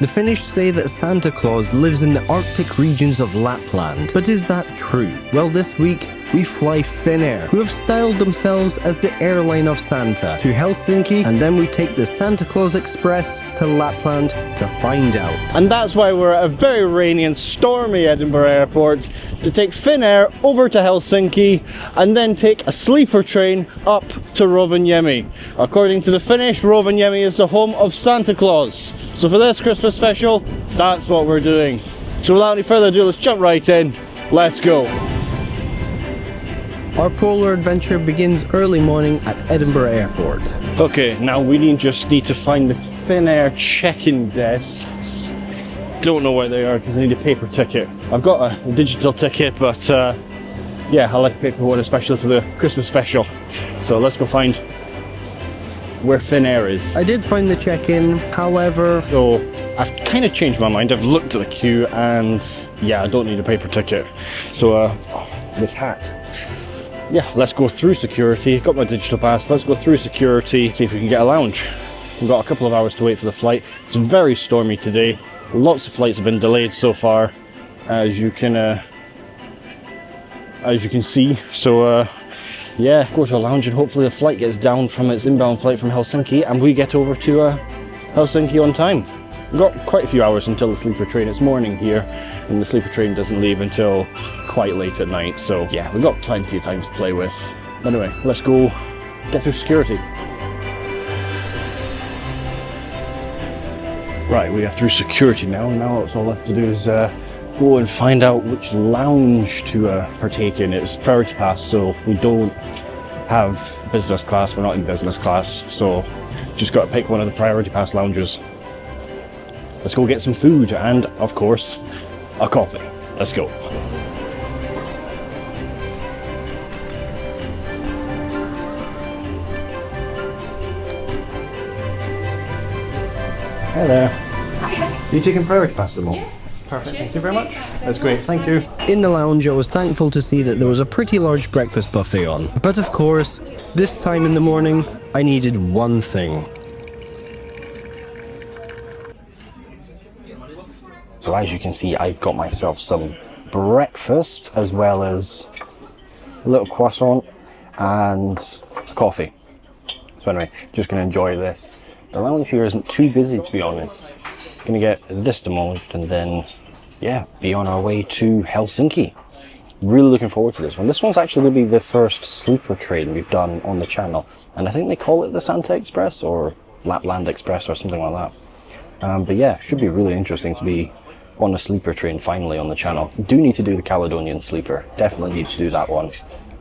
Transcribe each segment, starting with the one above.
The Finnish say that Santa Claus lives in the Arctic regions of Lapland, but is that true? Well, this week we fly Finnair, who have styled themselves as the airline of Santa, to Helsinki, and then we take the Santa Claus Express to Lapland to find out. And that's why we're at a very rainy and stormy Edinburgh Airport to take Finnair over to Helsinki and then take a sleeper train up to Rovaniemi. According to the Finnish, Rovaniemi is the home of Santa Claus. So for this Christmas special, that's what we're doing. So without any further ado, let's jump right in. Let's go. Our polar adventure begins early morning at Edinburgh Airport. Okay, now we just need to find the Finnair check-in desks. Don't know where they are because I need a paper ticket. I've got a digital ticket, but yeah, I like a paper one, especially for the Christmas special. So let's go find where Finnair is. I did find the check-in, however... So I've kind of changed my mind. I've looked at the queue and yeah, I don't need a paper ticket. So this hat. Yeah, let's go through security. Got my digital pass. Let's go through security, see if we can get a lounge. We've got a couple of hours to wait for the flight. It's very stormy today. Lots of flights have been delayed so far, as you can see. So yeah, go to a lounge and hopefully the flight gets down from its inbound flight from Helsinki and we get over to Helsinki on time. We've got quite a few hours until the sleeper train. It's morning here and the sleeper train doesn't leave until quite late at night, so yeah, we've got plenty of time to play with. Anyway, let's go get through security. Right, we are through security now. Now it's all left to do is go and find out which lounge to partake in. It's priority pass, so we don't have business class. We're not in business class, so just got to pick one of the priority pass lounges. Let's go get some food and, of course, a coffee. Let's go. Hi there. Are you taking priority pass at the moment? Yeah. Perfect, thank you very much. That's great, thank you. In the lounge, I was thankful to see that there was a pretty large breakfast buffet on. But of course, this time in the morning, I needed one thing. So as you can see, I've got myself some breakfast as well as a little croissant and coffee. So anyway, just going to enjoy this. The lounge here isn't too busy, to be honest. Going to get this demolished and then, yeah, be on our way to Helsinki. Really looking forward to this one. This one's actually going to be the first sleeper train we've done on the channel. And I think they call it the Santa Express or Lapland Express or something like that. But yeah, should be really interesting to be on a sleeper train finally on the channel. Do need to do the Caledonian sleeper. Definitely need to do that one.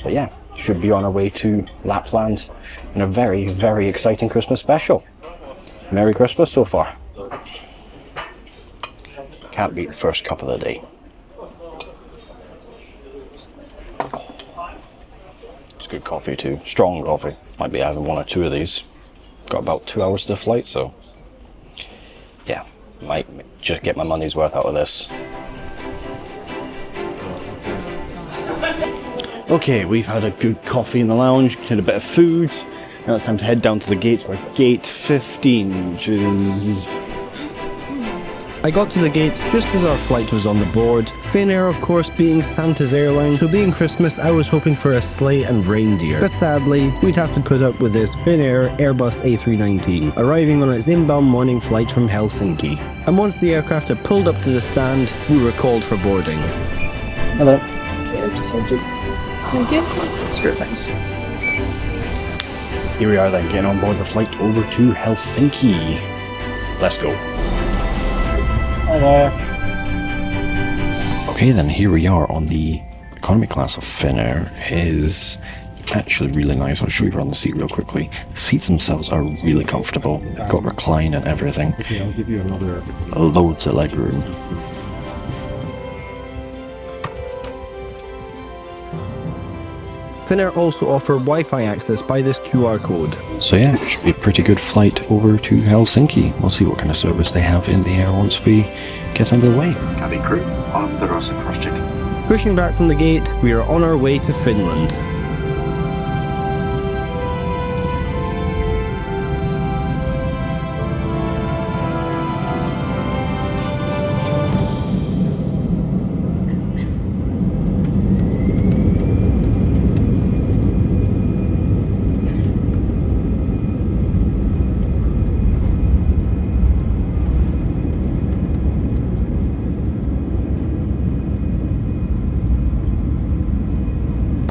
But yeah, should be on our way to Lapland in a very, very exciting Christmas special. Merry Christmas so far. Can't beat the first cup of the day. It's good coffee too. Strong coffee. Might be having one or two of these. Got about 2 hours to the flight, so yeah, might just get my money's worth out of this. Okay, we've had a good coffee in the lounge, had a bit of food. Now it's time to head down to the gate. We're at gate 15, which is... I got to the gate just as our flight was on the board. Finnair, of course, being Santa's airline, so being Christmas, I was hoping for a sleigh and reindeer. But sadly, we'd have to put up with this Finnair Airbus A319, arriving on its inbound morning flight from Helsinki. And once the aircraft had pulled up to the stand, we were called for boarding. Hello. Okay, just hold this. Thank you. Sure, thanks. Here we are then, getting on board the flight over to Helsinki. Let's go. Hi there. Okay then, here we are on the economy class of Finnair. It is actually really nice. I'll show you around the seat real quickly. The seats themselves are really comfortable. Got recline and everything. Okay, I'll give you another. Loads of leg room. Finnair also offer Wi-Fi access by this QR code. So yeah, it should be a pretty good flight over to Helsinki. We'll see what kind of service they have in the air once we get underway. Cabin crew, on the Rosa cross-check. Pushing back from the gate, we are on our way to Finland.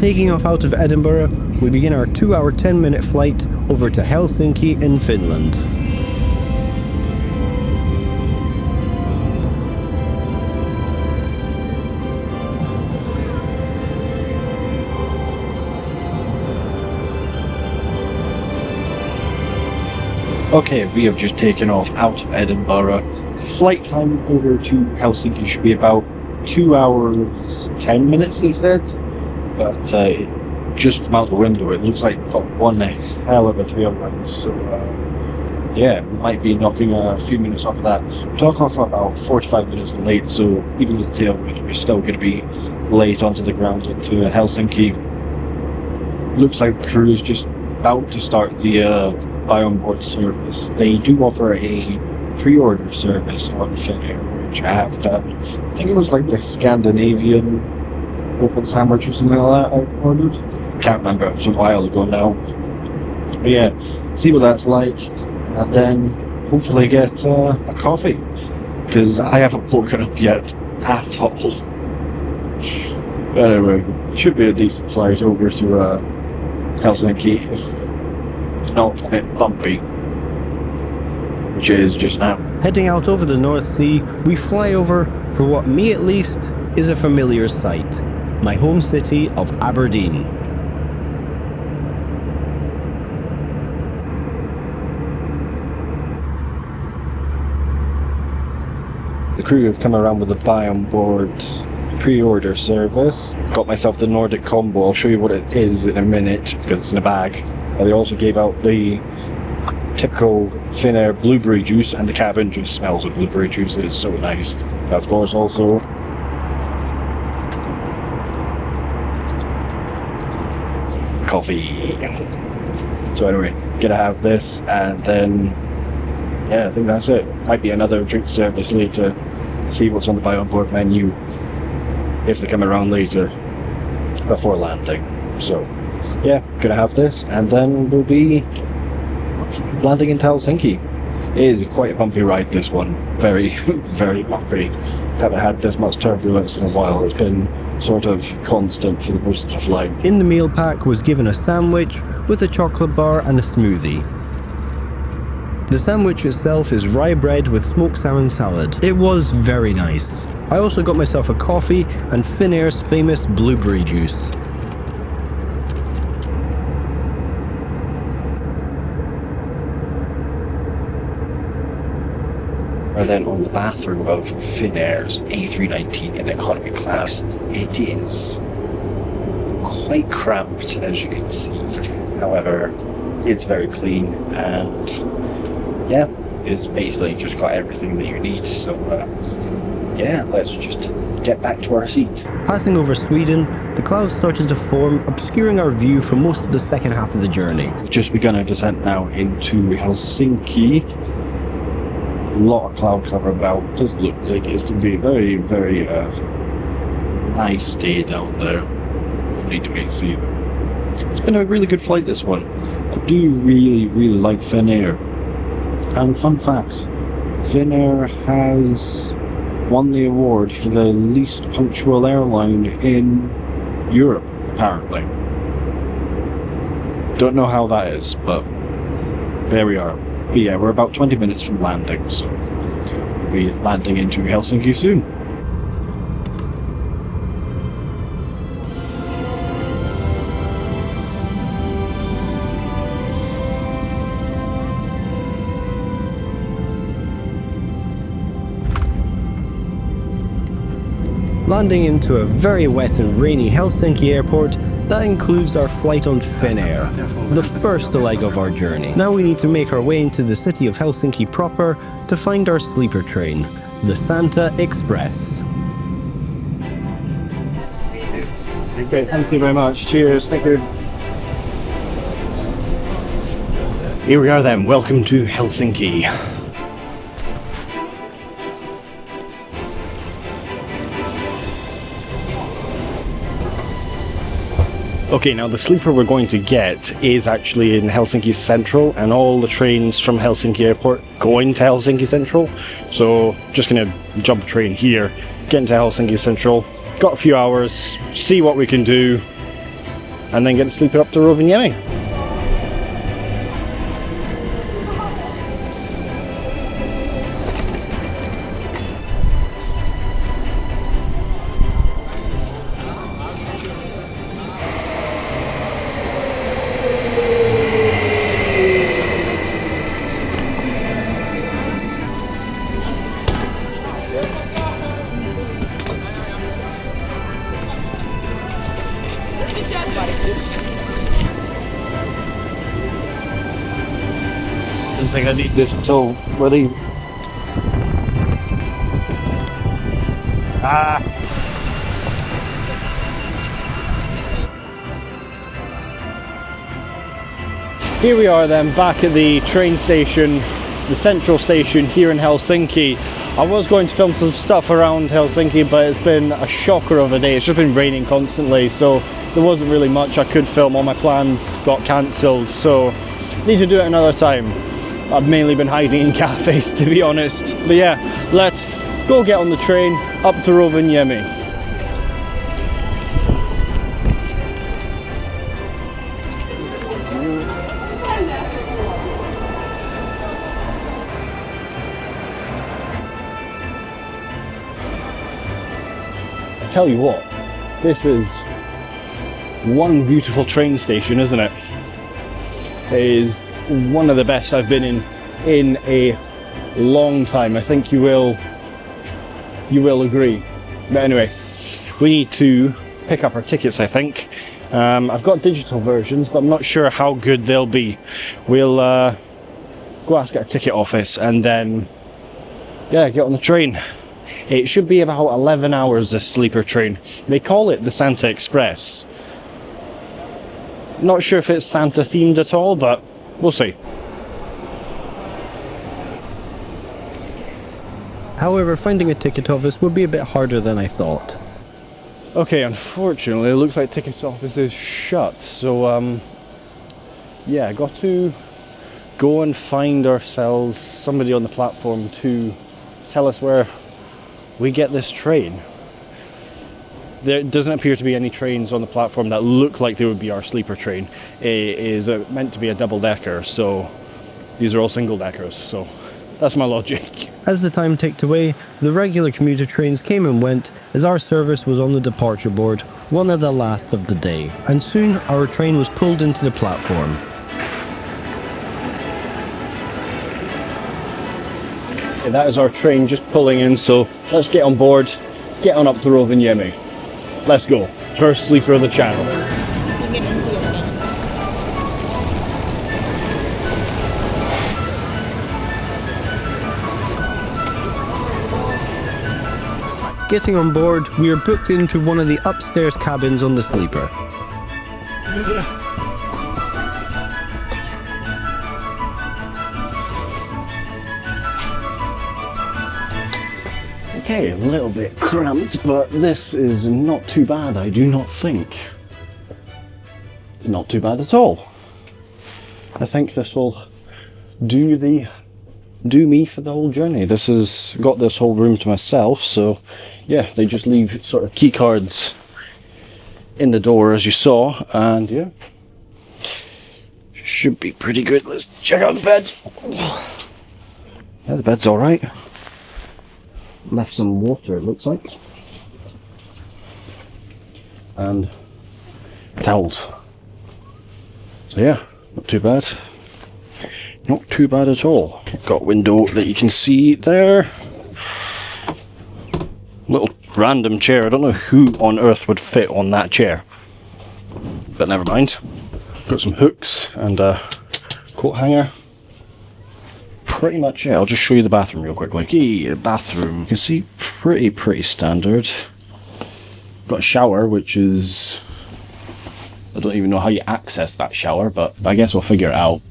Taking off out of Edinburgh, we begin our 2-hour 10-minute flight over to Helsinki in Finland. Okay, we have just taken off out of Edinburgh. Flight time over to Helsinki should be about 2 hours 10 minutes, they said. But just from out the window, it looks like we've got one hell of a tailwind. So yeah, might be knocking a few minutes off of that. We're talking off about 45 minutes late, so even with the tailwind, we're still going to be late onto the ground into Helsinki. Looks like the crew is just about to start the buy on board service. They do offer a pre-order service on Finnair, which I have done. I think it was like the Scandinavian open sandwich or something like that I ordered. Can't remember, it was a while ago now. But yeah, see what that's like, and then hopefully get a coffee, because I haven't woken up yet at all. Anyway, should be a decent flight over to Helsinki, if not a bit bumpy, which it is just now. Heading out over the North Sea, we fly over, for what me at least, is a familiar sight. My home city of Aberdeen. The crew have come around with a buy on board pre-order service. Got myself the Nordic combo. I'll show you what it is in a minute because it's in a bag. They also gave out the typical Finnair blueberry juice, and the cabin just smells of blueberry juice. It's so nice. Of course, also coffee. So anyway, gonna have this, and then yeah, I think that's it. Might be another drink service later. See what's on the buy on board menu if they come around later before landing. So yeah, gonna have this, and then we'll be landing into Helsinki. It is quite a bumpy ride, this one. Very, very bumpy. Haven't had this much turbulence in a while. It's been sort of constant for the most of the flight. In the meal pack was given a sandwich with a chocolate bar and a smoothie. The sandwich itself is rye bread with smoked salmon salad. It was very nice. I also got myself a coffee and Finnair's famous blueberry juice. We're then on the bathroom of Finnair's A319 in economy class. It is quite cramped, as you can see. However, it's very clean, and yeah, it's basically just got everything that you need. So yeah, let's just get back to our seats. Passing over Sweden, the clouds started to form, obscuring our view for most of the second half of the journey. We've just begun our descent now into Helsinki. A lot of cloud cover about. Doesn't look like it's going to be a very, very nice day down there. We'll need to wait and see though. It's been a really good flight, this one. I do really, really like Finnair. And fun fact, Finnair has won the award for the least punctual airline in Europe, apparently. Don't know how that is, but there we are. But yeah, we're about 20 minutes from landing, so we'll be landing into Helsinki soon. Landing into a very wet and rainy Helsinki Airport, that includes our flight on Finnair, the first leg of our journey. Now we need to make our way into the city of Helsinki proper to find our sleeper train, the Santa Express. Okay, thank you very much. Cheers, thank you. Here we are then, welcome to Helsinki. Okay, now the sleeper we're going to get is actually in Helsinki Central, and all the trains from Helsinki Airport going to Helsinki Central. So just gonna jump a train here, get into Helsinki Central, got a few hours, see what we can do, and then get the sleeper up to Rovaniemi. Didn't think I need this at all, buddy. Here we are then, back at the train station, the central station here in Helsinki. I was going to film some stuff around Helsinki, but it's been a shocker of a day. It's just been raining constantly, so there wasn't really much I could film. All my plans got cancelled, so need to do it another time. I've mainly been hiding in cafes, to be honest. But yeah, let's go get on the train up to Rovaniemi. I tell you what, this is one beautiful train station, isn't it? It is one of the best I've been in a long time. I think you will agree. But anyway, we need to pick up our tickets, I think. I've got digital versions, but I'm not sure how good they'll be. We'll go ask at a ticket office and then, yeah, get on the train. It should be about 11 hours, this sleeper train. They call it the Santa Express. Not sure if it's Santa themed at all, but we'll see. However, finding a ticket office would be a bit harder than I thought. Okay, unfortunately, it looks like ticket office is shut. So, yeah, got to go and find ourselves somebody on the platform to tell us where we get this train. There doesn't appear to be any trains on the platform that look like they would be our sleeper train. It is meant to be a double-decker, so these are all single-deckers, so that's my logic. As the time ticked away, the regular commuter trains came and went as our service was on the departure board, one of the last of the day, and soon our train was pulled into the platform. Okay, that is our train just pulling in, so let's get on board, get on up to Rovaniemi. Let's go. First sleeper of the channel. Getting on board, we are booked into one of the upstairs cabins on the sleeper. Okay, a little bit cramped, but this is not too bad, I do not think. Not too bad at all. I think this will do me for the whole journey. This has got this whole room to myself, so yeah, they just leave sort of key cards in the door as you saw, and yeah, should be pretty good. Let's check out the bed. Yeah, the bed's all right. Left some water, it looks like, and towels. So yeah, not too bad. Not too bad at all. Got a window that you can see there. Little random chair. I don't know who on earth would fit on that chair, but never mind. Got some hooks and a coat hanger. Pretty much, yeah, I'll just show you the bathroom real quickly. Okay, the bathroom. You can see pretty standard. Got a shower, which is... I don't even know how you access that shower, but I guess we'll figure it out.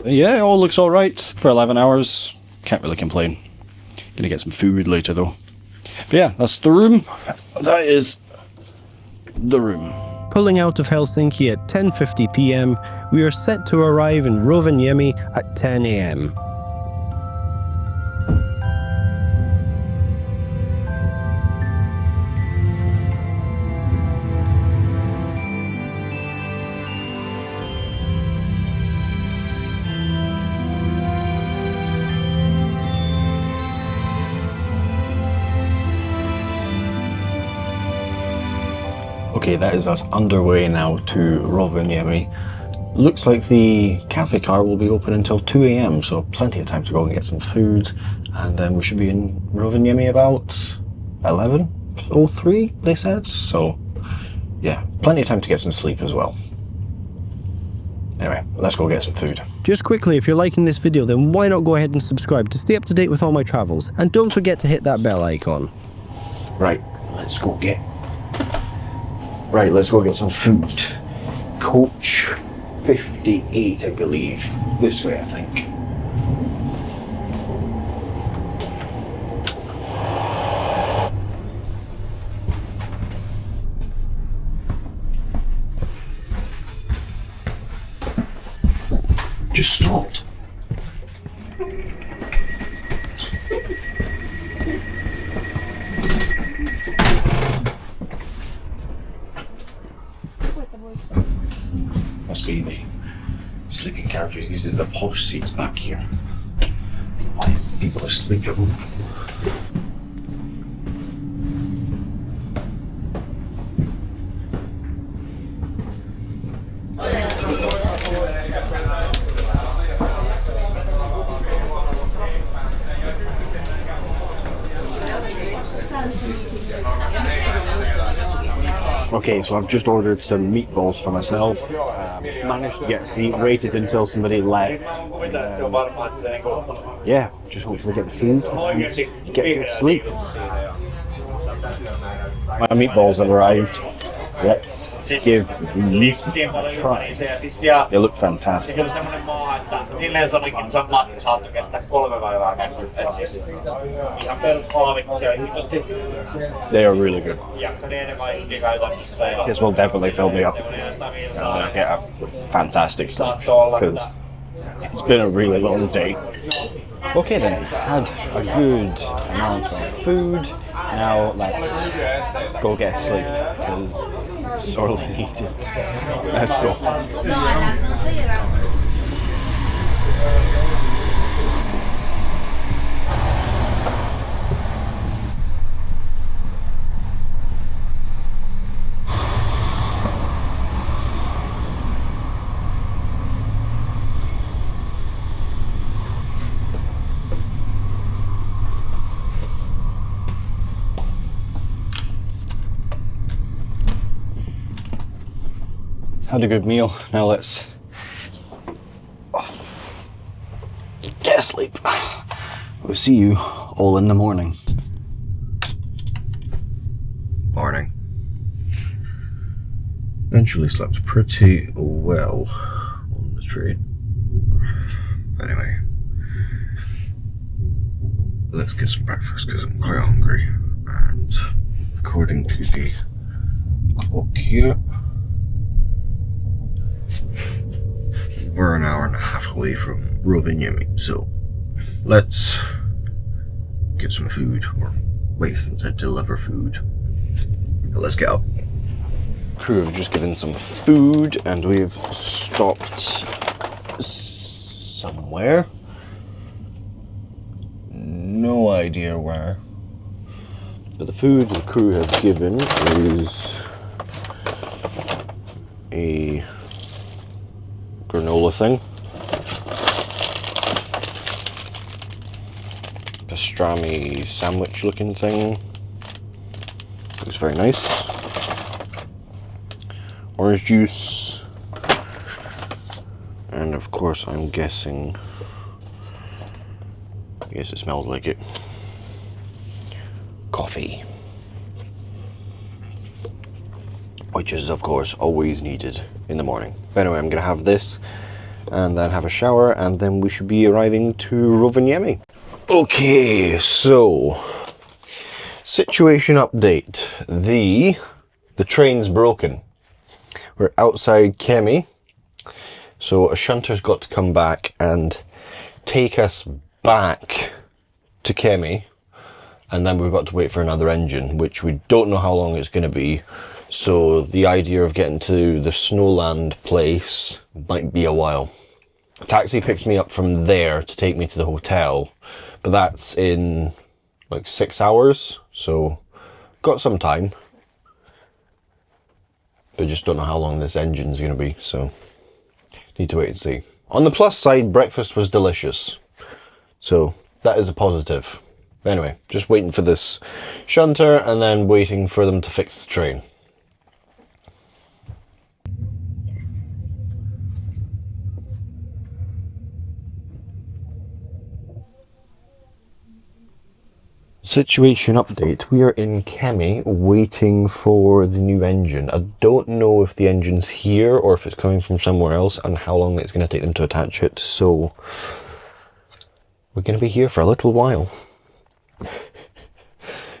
Yeah, it all looks alright for 11 hours. Can't really complain. Gonna get some food later though. But yeah, that's the room. That is the room. Pulling out of Helsinki at 10:50 p.m, we are set to arrive in Rovaniemi at 10 a.m. Okay, that is us underway now to Rovaniemi. Looks like the cafe car will be open until 2 a.m, so plenty of time to go and get some food, and then we should be in Rovaniemi about 11:03, they said. So yeah, plenty of time to get some sleep as well. Anyway, let's go get some food. Just quickly, if you're liking this video, then why not go ahead and subscribe to stay up to date with all my travels, and don't forget to hit that bell icon. Right, let's go get some food. Coach 58, I believe. This way, I think. Just stopped. Must be the sleeping carriages. These are the posh seats back here. Be quiet. People are sleeping. Okay, so I've just ordered some meatballs for myself. Managed to get a seat, waited until somebody left. Yeah, just hopefully get the food and get a good sleep. My meatballs have arrived. Let's give these a try. They look fantastic. They are really good. This will definitely fill me up. And I get a fantastic sleep because it's been a really long day. Okay then, had a good amount of food. Now let's go get sleep because it's sorely needed. Let's go. Had a good meal, now let's get asleep. We'll see you all in the morning. Morning. Eventually slept pretty well on the train. Anyway, let's get some breakfast because I'm quite hungry. And according to the clock here, we're an hour and a half away from Rovaniemi, so let's get some food or wait for them to deliver food. Let's get up. Crew have just given some food and we've stopped somewhere. No idea where. But the food the crew have given is a granola thing, pastrami sandwich looking thing. Looks very nice. Orange juice, and of course I'm guessing, yes, it smells like it, coffee, which is of course always needed in the morning. But anyway, I'm gonna have this and then have a shower and then we should be arriving to Rovaniemi. Okay, so situation update. The train's broken. We're outside Kemi, so a shunter's got to come back and take us back to Kemi, and then we've got to wait for another engine, which we don't know how long it's going to be. So the idea of getting to the Snowland place might be a while. A taxi picks me up from there to take me to the hotel, but that's in like 6 hours, so got some time. But just don't know how long this engine's going to be, so need to wait and see. On the plus side, breakfast was delicious, so that is a positive. Anyway, just waiting for this shunter and then waiting for them to fix the train. Situation update. We are in Kemi waiting for the new engine. I don't know if the engine's here or if it's coming from somewhere else and how long it's going to take them to attach it, so we're going to be here for a little while.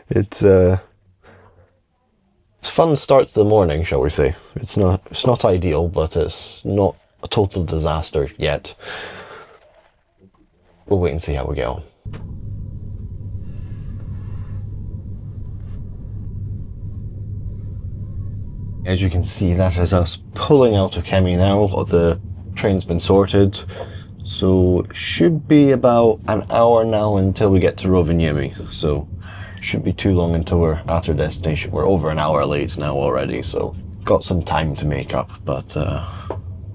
It's fun start to the morning, shall we say. It's not ideal, but it's not a total disaster yet. We'll wait and see how we get on. As you can see, that is us pulling out of Kemi now. The train's been sorted, so should be about an hour now until we get to Rovaniemi. So shouldn't be too long until we're at our destination. We're over an hour late now already, so got some time to make up. But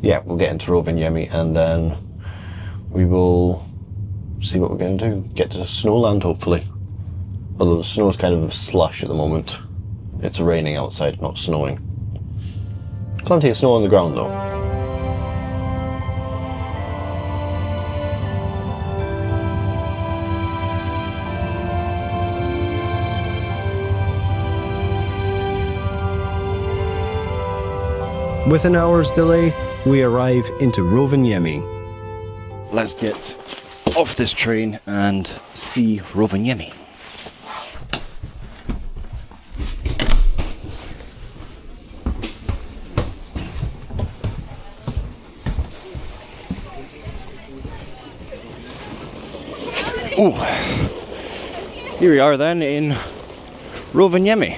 yeah, we'll get into Rovaniemi and then we will see what we're going to do. Get to Snowland, hopefully. Although the snow's kind of slush at the moment. It's raining outside, not snowing. Plenty of snow on the ground though. With an hour's delay, we arrive into Rovaniemi. Let's get off this train and see Rovaniemi. Oh, here we are then in Rovaniemi.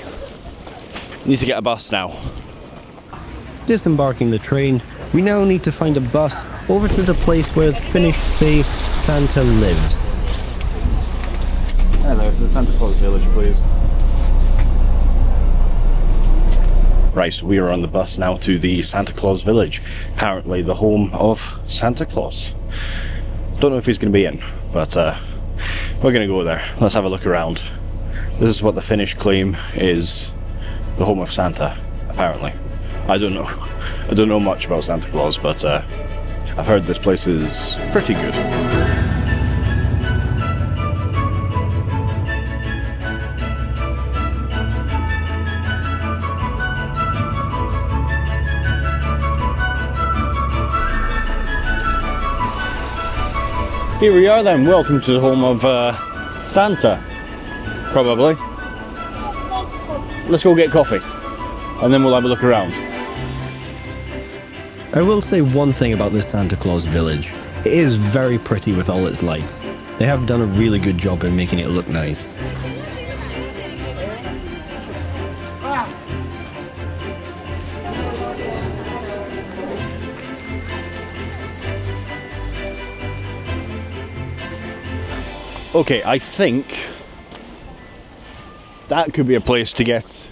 Need to get a bus now. Disembarking the train, we now need to find a bus over to the place where the Finnish say Santa lives. Hello, to the Santa Claus village, please. Right, so we are on the bus now to the Santa Claus village. Apparently the home of Santa Claus. Don't know if he's going to be in, but we're going to go there. Let's have a look around. This is what the Finnish claim is the home of Santa, apparently. I don't know. I don't know much about Santa Claus, but I've heard this place is pretty good. Here we are then, welcome to the home of Santa, probably. Let's go get coffee, and then we'll have a look around. I will say one thing about this Santa Claus village. It is very pretty with all its lights. They have done a really good job in making it look nice. Okay, I think that could be a place to get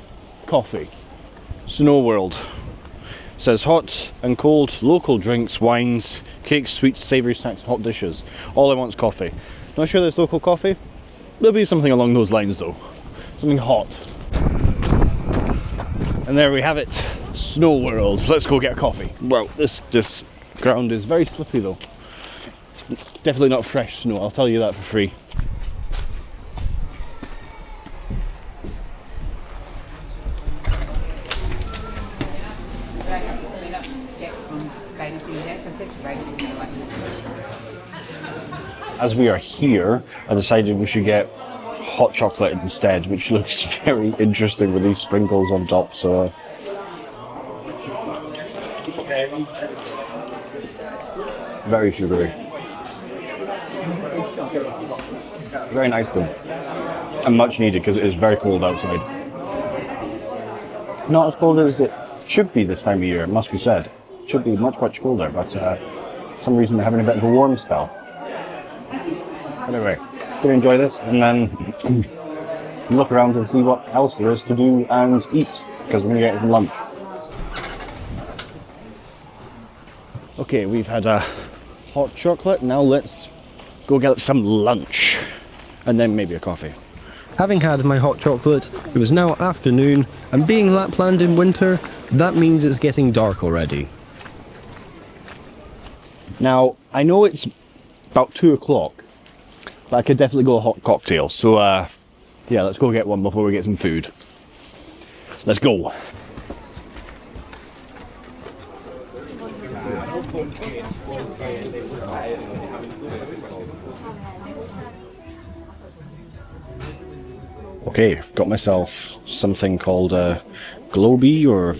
coffee. Snow World. Says hot and cold, local drinks, wines, cakes, sweets, savoury snacks, and hot dishes. All I want is coffee. Not sure there's local coffee. There'll be something along those lines though. Something hot. And there we have it. Snow World. Let's go get a coffee. Well, this ground is very slippy though. Definitely not fresh snow, I'll tell you that for free. As we are here, I decided we should get hot chocolate instead, which looks very interesting with these sprinkles on top. So Very sugary. Very nice though. And much needed because it is very cold outside. Not as cold as it should be this time of year, it must be said. It should be much, much colder, but for some reason they're having a bit of a warm spell. Anyway, gonna enjoy this and then look around and see what else there is to do and eat, because we're gonna get some lunch. Okay, we've had a hot chocolate, now let's go get some lunch and then maybe a coffee. Having had my hot chocolate, it was now afternoon, and being Lapland in winter, that means it's getting dark already. Now, I know it's about 2 o'clock, but I could definitely go a hot cocktail, so yeah, let's go get one before we get some food. Let's go. Okay, got myself something called Globy or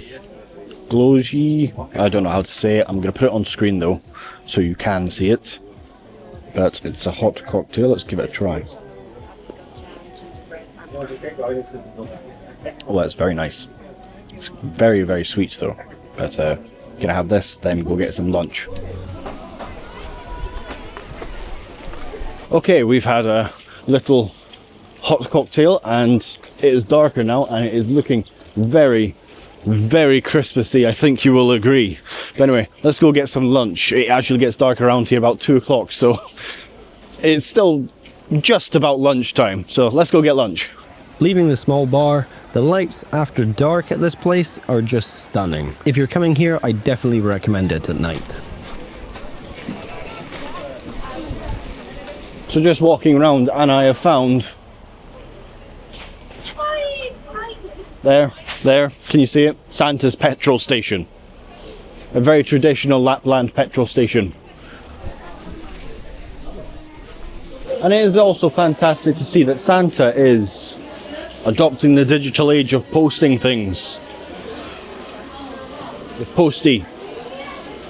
Glogy. I don't know how to say it. I'm going to put it on screen though, so you can see it. But it's a hot cocktail. Let's give it a try. Oh, that's very nice. It's very, very sweet though. But gonna have this, then go get some lunch. Okay, we've had a little hot cocktail and it is darker now and it is looking very, very Christmassy, I think you will agree. But anyway, let's go get some lunch. It actually gets dark around here about 2 o'clock, so it's still just about lunchtime. So let's go get lunch. Leaving the small bar, the lights after dark at this place are just stunning. If you're coming here, I definitely recommend it at night. So just walking around and I have found there, can you see it? Santa's petrol station. A very traditional Lapland petrol station. And it is also fantastic to see that Santa is adopting the digital age of posting things. With Posty,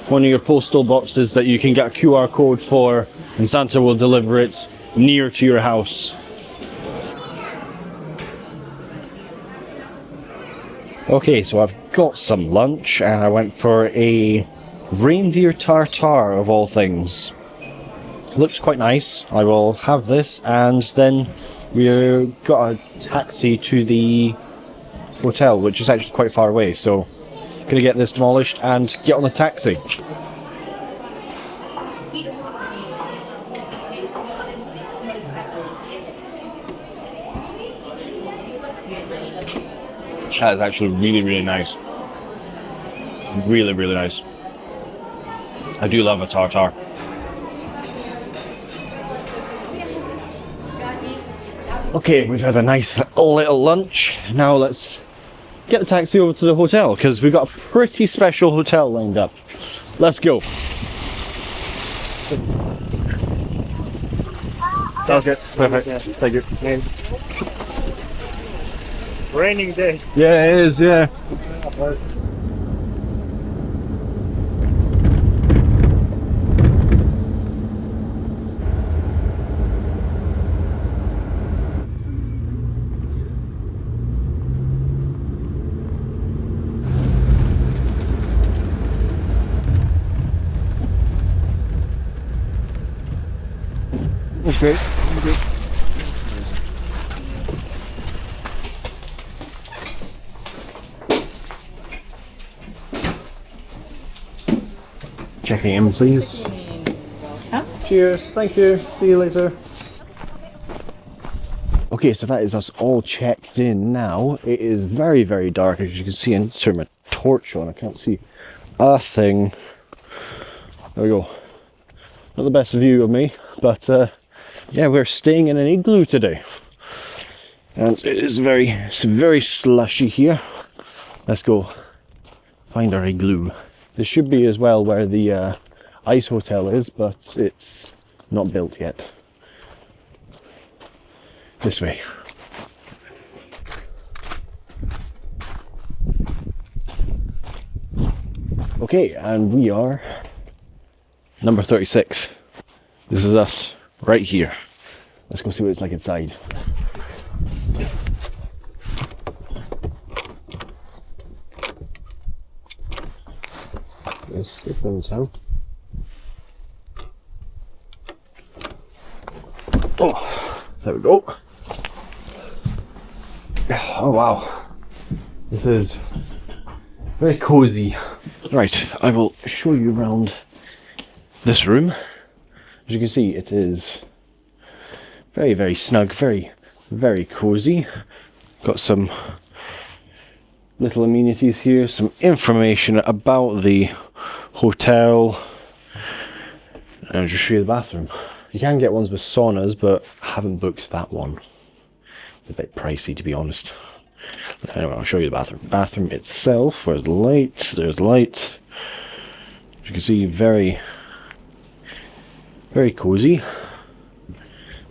one of your postal boxes that you can get a QR code for, and Santa will deliver it near to your house. Okay, so I've got some lunch and I went for a reindeer tartare of all things. Looks quite nice. I will have this and then we got a taxi to the hotel, which is actually quite far away, so gonna get this demolished and get on the taxi. That is actually really, really nice. Really, really nice. I do love a tartare. Okay, we've had a nice little lunch. Now let's get the taxi over to the hotel because we've got a pretty special hotel lined up. Let's go. Sounds good. Perfect. Yeah. Thank you. Raining day. Yeah, it is, yeah. That's great. Checking in, please. Huh? Cheers, thank you. See you later. Okay, so that is us all checked in now. It is very, very dark, as you can see, and turn my torch on. I can't see a thing. There we go. Not the best view of me, but yeah, we're staying in an igloo today. And it is very slushy here. Let's go find our igloo. This should be as well where the ice hotel is, but it's not built yet. This way. Okay, and we are number 36. This is us right here. Let's go see what it's like inside. Let's get those out. Oh, there we go. Oh wow, this is very cozy. Right, I will show you around this room. As you can see, it is very, very snug, very, very cozy. Got some little amenities here, some information about the hotel, and I'll just show you the bathroom. You can get ones with saunas, but I haven't booked that one. It's a bit pricey, to be honest. Anyway, I'll show you the bathroom. Bathroom itself, where's the lights? There's light. As you can see, very, very cozy,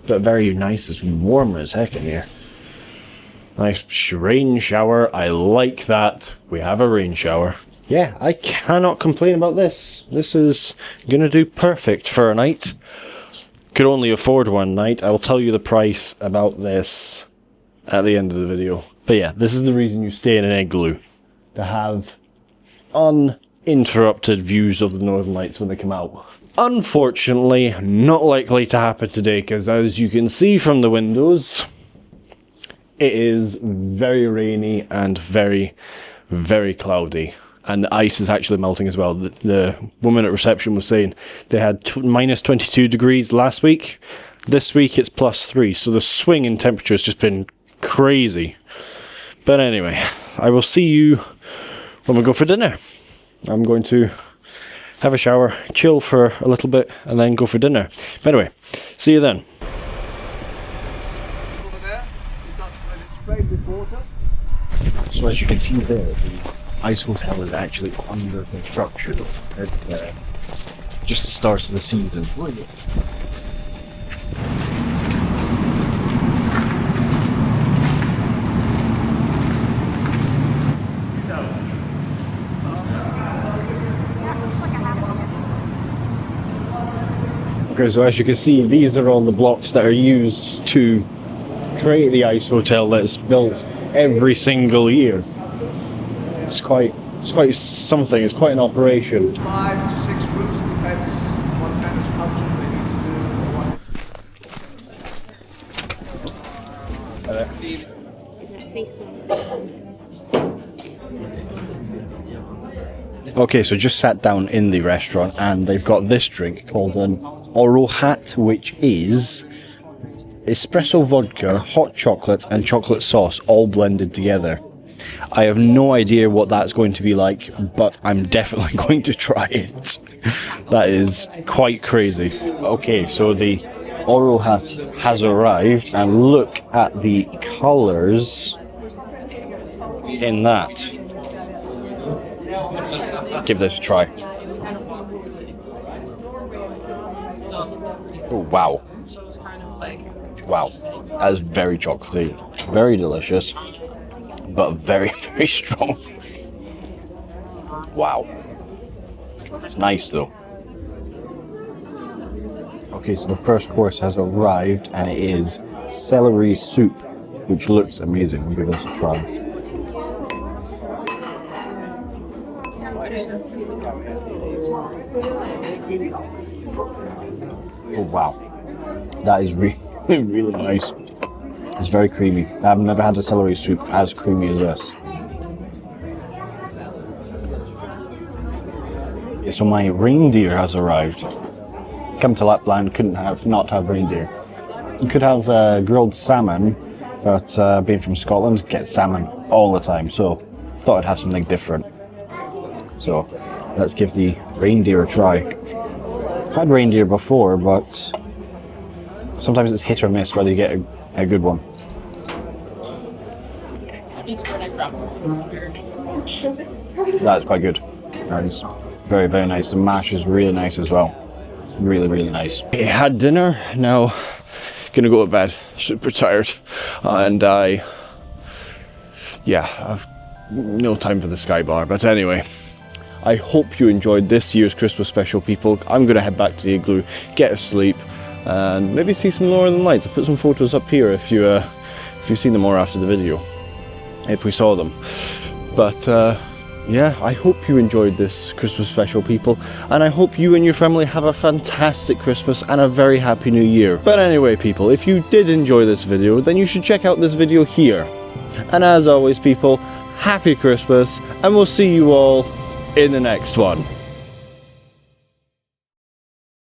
but very nice. It's warm as heck in here. Nice rain shower. I like that. We have a rain shower. Yeah, I cannot complain about this. This is gonna do perfect for a night. Could only afford one night. I will tell you the price about this at the end of the video. But yeah, this is the reason you stay in an igloo. To have uninterrupted views of the Northern Lights when they come out. Unfortunately, not likely to happen today, because as you can see from the windows, it is very rainy and very, very cloudy. And the ice is actually melting as well. The woman at reception was saying they had minus 22 degrees last week. This week it's +3, so the swing in temperature has just been crazy. But anyway, I will see you when we go for dinner. I'm going to have a shower, chill for a little bit, and then go for dinner. But anyway, see you then. So as you can see there, the ice hotel is actually under construction. It's just the start of the season. Okay, so as you can see, these are all the blocks that are used to create the ice hotel that's built every single year. It's quite something. It's quite an operation. 5 to 6 groups, depends what kind of sculptures they need to do. Okay, so just sat down in the restaurant and they've got this drink called an Oro Hat, which is espresso vodka, hot chocolate and chocolate sauce all blended together. I have no idea what that's going to be like, but I'm definitely going to try it. That is quite crazy. Okay, so the Oro Hat has arrived, and look at the colours in that. Give this a try. Oh, wow. Wow, that is very chocolatey, very delicious, but very, very strong. Wow. It's nice though. Okay, so the first course has arrived and it is celery soup, which looks amazing. We'll give this a try. Oh wow, that is really, really nice. It's very creamy. I've never had a celery soup as creamy as this. Yeah, so my reindeer has arrived. Come to Lapland, couldn't not have reindeer. You could have grilled salmon, but being from Scotland, get salmon all the time, so thought I'd have something different. So let's give the reindeer a try. I've had reindeer before, but sometimes it's hit or miss whether you get a good one. That's quite good. That is very, very nice. The mash is really nice as well. Really, really nice. I had dinner, now gonna go to bed. Super tired. And I've no time for the sky bar. But anyway, I hope you enjoyed this year's Christmas special, people. I'm going to head back to the igloo, get a sleep, and maybe see some Northern Lights. I'll put some photos up here if you've seen them more after the video, if we saw them. But yeah, I hope you enjoyed this Christmas special, people, and I hope you and your family have a fantastic Christmas and a very happy new year. But anyway, people, if you did enjoy this video, then you should check out this video here. And as always, people, happy Christmas, and we'll see you all in the next one.